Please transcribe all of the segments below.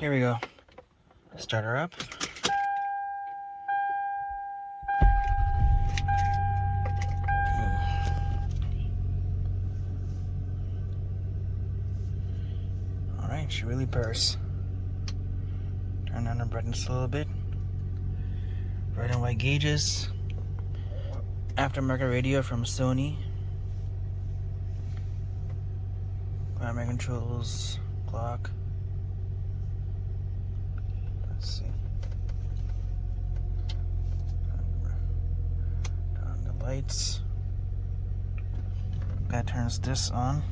Here we go. Start her up. Alright, she really purrs. Turn on the brightness a little bit. Red and white gauges. Aftermarket radio from Sony. Climate controls, clock. Let's see. Turn on the lights. That turns this on.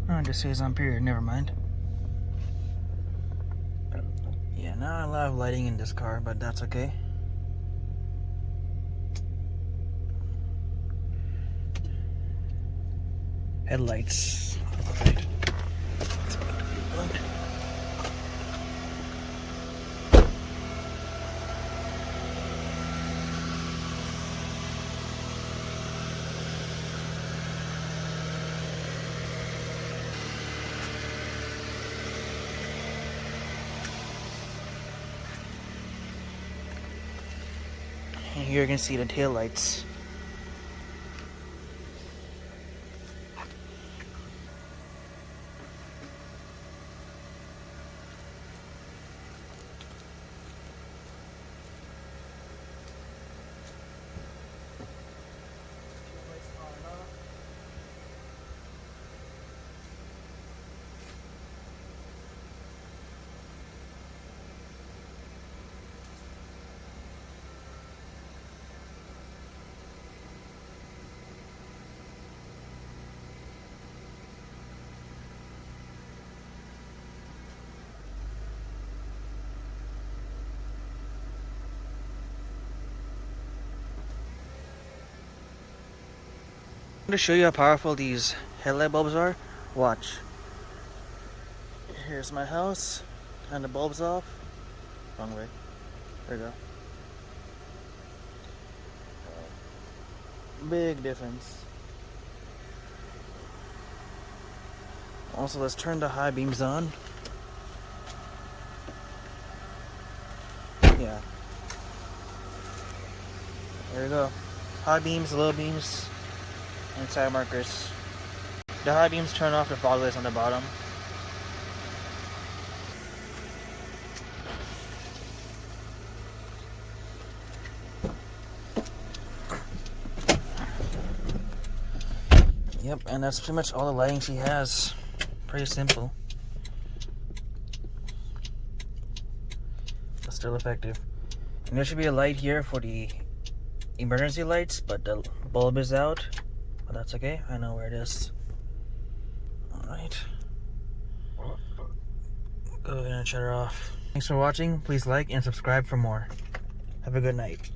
Oh, it just says on period, never mind. Yeah, not a lot of lighting in this car, but that's okay. Headlights. Alright. And here you can see the tail lights. To show you how powerful these headlight bulbs are, watch. Here's my house, and the bulb's off. Wrong way. There we go. Big difference. Also, let's turn the high beams on. Yeah. There we go. High beams, low beams, and side markers. The high beams turn off the fog lights on the bottom. Yep, and that's pretty much all the lighting she has. Pretty simple, but still effective. And there should be a light here for the emergency lights, but the bulb is out. But that's okay, I know where it is. Alright. Go ahead and shut her off. Thanks for watching. Please like and subscribe for more. Have a good night.